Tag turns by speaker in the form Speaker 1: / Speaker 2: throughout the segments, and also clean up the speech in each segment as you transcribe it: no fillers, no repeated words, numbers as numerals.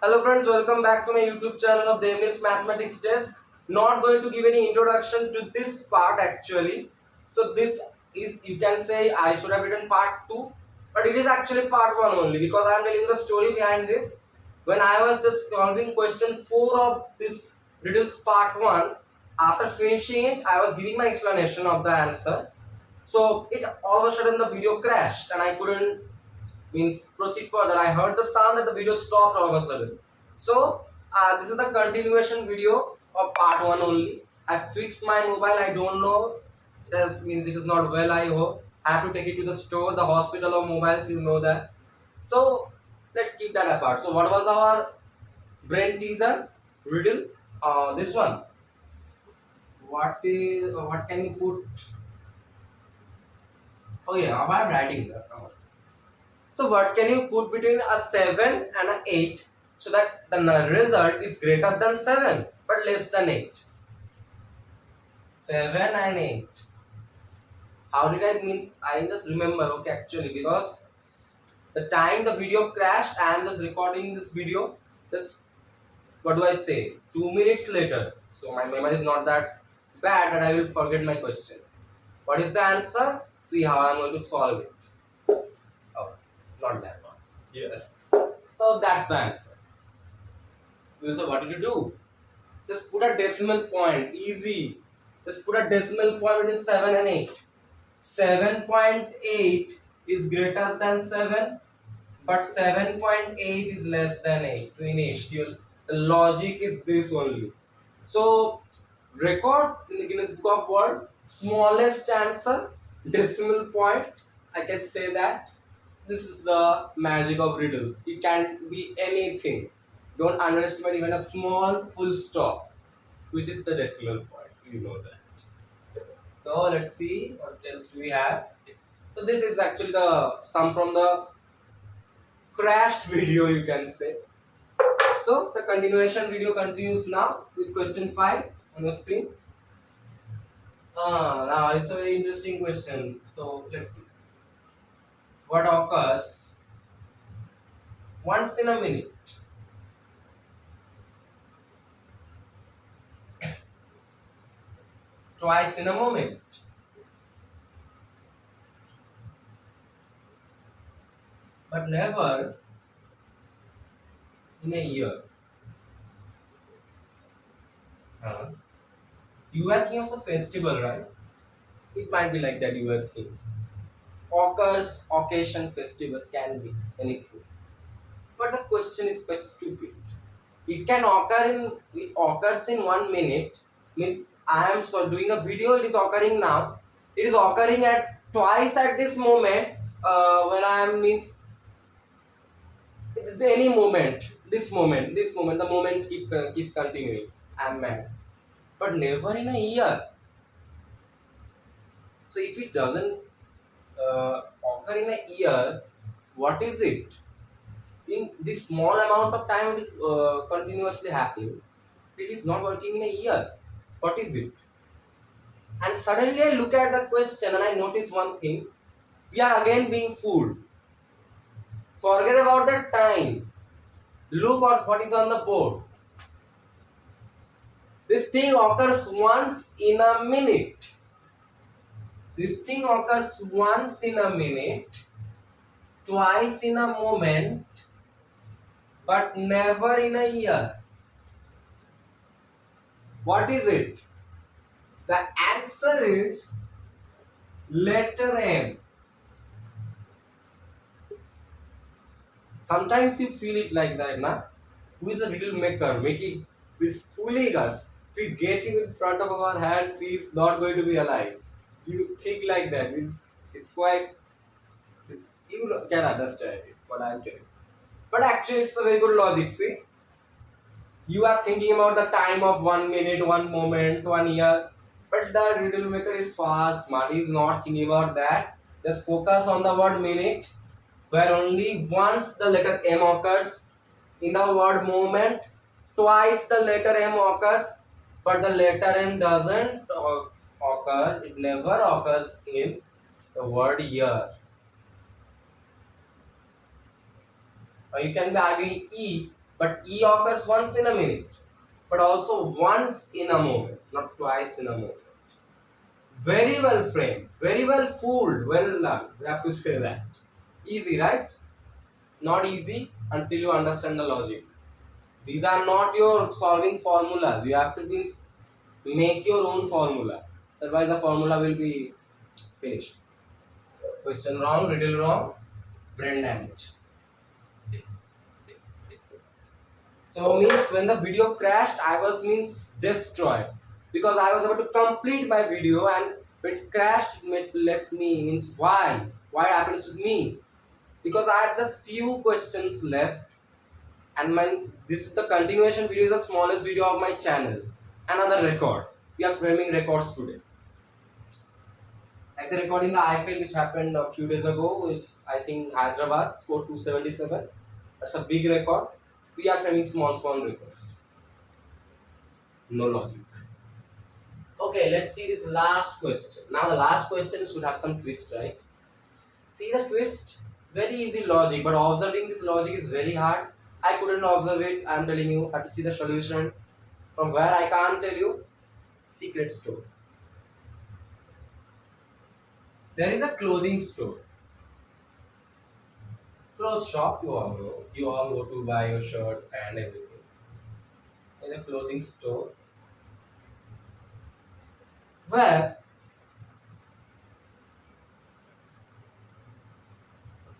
Speaker 1: Hello friends, welcome back to my YouTube channel of Debneel's Mathematics Desk. Not going to give any introduction to this part actually. So this is, you can say, I should have written part 2, but it is actually part 1 only because I am telling the story behind this. When I was just solving question 4 of this riddles part 1, after finishing it, I was giving my explanation of the answer. So it all of a sudden the video crashed and I couldn't proceed further. I heard the sound that the video stopped all of a sudden. So this is the continuation video of part 1 only. I fixed my mobile. I don't know. It is not well. I hope I have to take it to the store, the hospital of mobiles. You know that. So let's keep that apart. So what was our brain teaser riddle? This one. What can you put? Oh yeah, I'm writing that. So what can you put between a 7 and a 8 so that the result is greater than 7 but less than 8? 7 and 8. How did I I just remember, okay, actually because the time the video crashed, I am just recording this video just, what do I say, 2 minutes later. So my memory is not that bad that I will forget my question. What is the answer? See how I am going to solve it. Oh, not that one. Yeah. So that's the answer. So what did you do? Just put a decimal point. Easy. Just put a decimal point between 7 and 8. 7.8 is greater than 7, but 7.8 is less than 8. Finished. The logic is this only. So record in the Guinness Book of World smallest answer, decimal point. I can say that. This is the magic of riddles. It can be anything. Don't underestimate even a small full stop, which is the decimal point. You know that. So let's see what else do we have. So this is actually the sum from the crashed video, you can say. So the continuation video continues now with question 5 on the screen. Now it's a very interesting question. So let's see. What occurs once in a minute, twice in a moment, but never in a year? You are thinking of a festival, right? It might be like that. You are thinking occurs, occasion, festival, can be anything. But the question is quite stupid. It can occur it occurs in 1 minute. Means I am doing a video. It is occurring now. It is occurring at twice at this moment. When I am any moment. This moment. The moment keeps continuing. I am mad. But never in a year. So if it doesn't occur in a year, what is it? In this small amount of time, it is continuously happening. It is not working in a year. What is it? And suddenly I look at the question and I notice one thing. We are again being fooled. Forget about the time. Look at what is on the board. This thing occurs once in a minute. This thing occurs once in a minute, twice in a moment, but never in a year. What is it? The answer is letter M. Sometimes you feel it like that, na? Who is a riddle maker making this fooling us? If we get him in front of our hands, he is not going to be alive. You think like that. It's quite. You can understand it, what I'm telling. But actually, it's a very good logic. See, you are thinking about the time of 1 minute, 1 moment, 1 year, but the riddle maker is fast, smart. He is not thinking about that. Just focus on the word minute, where only once the letter M occurs. In the word moment, twice the letter M occurs, but the letter M doesn't occur. It never occurs in the word year. Or you can be arguing E, but E occurs once in a minute, but also once in a moment, not twice in a moment. Very well framed, very well fooled, well done. We have to say that. Easy, right? Not easy until you understand the logic. These are not your solving formulas. You have to make your own formula. Otherwise, the formula will be finished. Question wrong, riddle wrong, brain damage. So means when the video crashed, I was means destroyed because I was about to complete my video and it crashed. It left me means why? Why happens with me? Because I had just few questions left, and means this is the continuation video, is the smallest video of my channel. Another record. We are framing records today. Like the record in the IPL which happened a few days ago, which I think Hyderabad scored 277. That's a big record. We are framing small records. No logic. Okay, let's see this last question. Now the last question should have some twist, right? See the twist? Very easy logic, but observing this logic is very hard. I couldn't observe it. I'm telling you, I have to see the solution. From where I can't tell you. Secret store. There is a clothing store. Clothes shop, you all know. You all go to buy your shirt and everything. In a clothing store where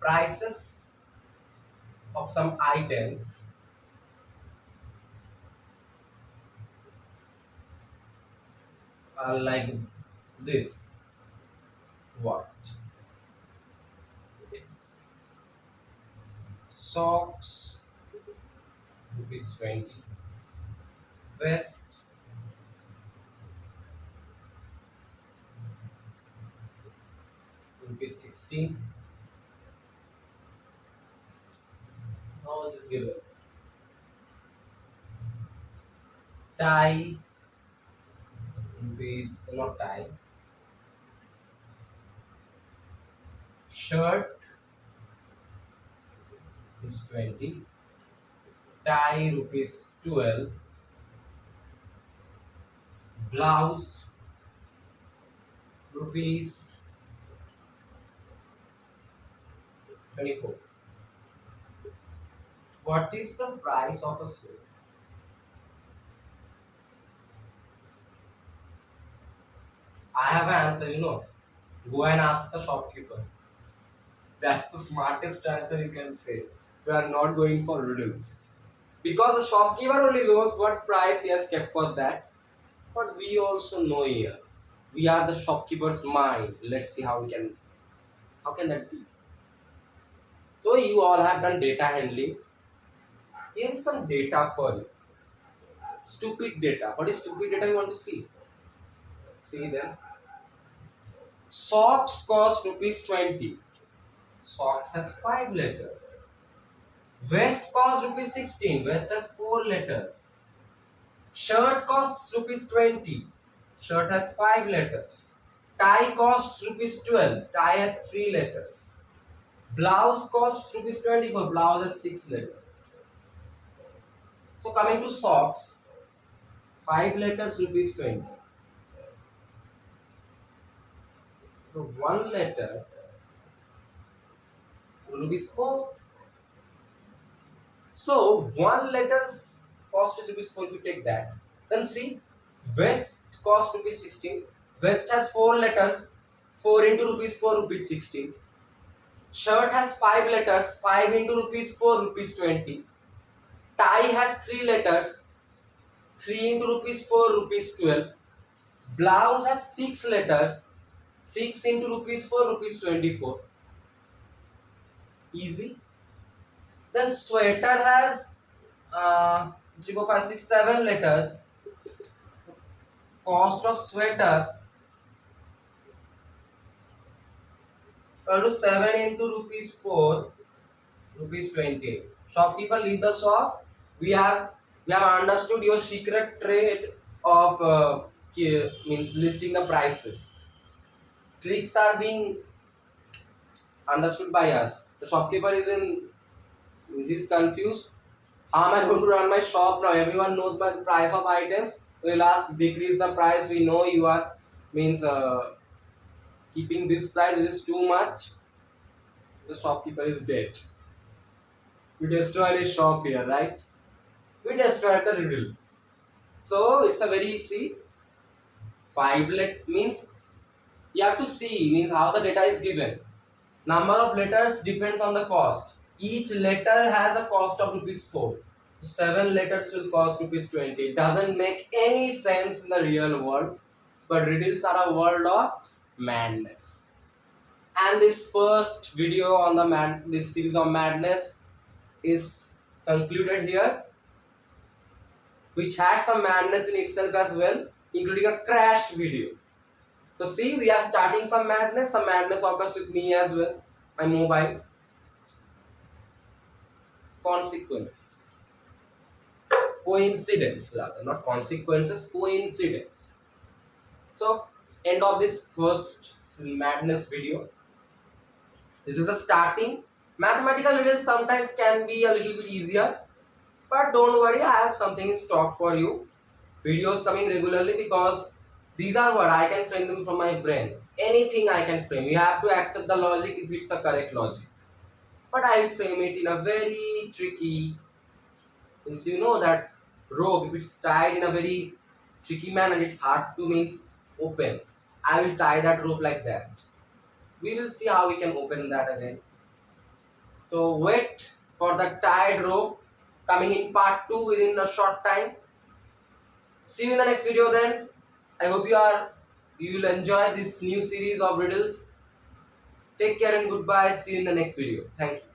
Speaker 1: prices of some items are like this. What? Socks, rupees 20. Vest, rupees 16. How is it given? Tie, rupees, not tie. Shirt is 20. Tie rupees 12. Blouse rupees 24. What is the price of a suit? I have an answer, you know. Go and ask the shopkeeper. That's the smartest answer you can say. We are not going for riddles. Because the shopkeeper only knows what price he has kept for that. But we also know here. We are the shopkeeper's mind. Let's see how can that be? So you all have done data handling. Here is some data for you. Stupid data. What is stupid data you want to see? See then. Socks cost rupees 20. Socks has 5 letters. Vest costs rupees 16. Vest has 4 letters. Shirt costs rupees 20. Shirt has 5 letters. Tie costs rupees 12. Tie has 3 letters. Blouse costs rupees 24. Blouse has 6 letters. So coming to socks, 5 letters rupees 20. So 1 letter rupees 4. So 1 letters cost is rupees 4 if you take that. Then see, vest cost rupees 16. Vest has 4 letters. 4 into rupees 4 rupees 16. Shirt has 5 letters. 5 into rupees 4 rupees 20. Tie has 3 letters. 3 into rupees 4 rupees 12. Blouse has 6 letters. 6 into rupees 4 rupees 24. Easy. Then sweater has 3, 4, 5, 6, 7 letters. Cost of sweater equal to 7 into rupees 4 rupees 20. Shopkeeper, leave the shop. We have understood your secret trade of means listing the prices. Tricks are being understood by us. The shopkeeper is confused. How am I going to run my shop now? Everyone knows my price of items. We'll ask decrease the price. We know you are means keeping this price is too much. The shopkeeper is dead. We destroyed his shop here, right? We destroyed the riddle. So it's a very see five let means you have to see means how the data is given. Number of letters depends on the cost. Each letter has a cost of rupees 4. So 7 letters will cost rupees 20. It doesn't make any sense in the real world, but riddles are a world of madness. And this first video on the this series of madness is concluded here, which had some madness in itself as well, including a crashed video. So see, we are starting some madness. Some madness occurs with me as well. My mobile. Consequences. Coincidence rather, not consequences, coincidence. So, end of this first madness video. This is a starting. Mathematical riddles sometimes can be a little bit easier, but don't worry, I have something in stock for you. Videos coming regularly because these are what I can frame them from my brain. Anything I can frame. You have to accept the logic if it's a correct logic. But I will frame it in a very tricky, since you know that rope, if it's tied in a very tricky manner, it's hard to means open. I will tie that rope like that. We will see how we can open that again. So wait for the tied rope coming in part 2 within a short time. See you in the next video then. I hope you will enjoy this new series of riddles. Take care and goodbye. See you in the next video. Thank you.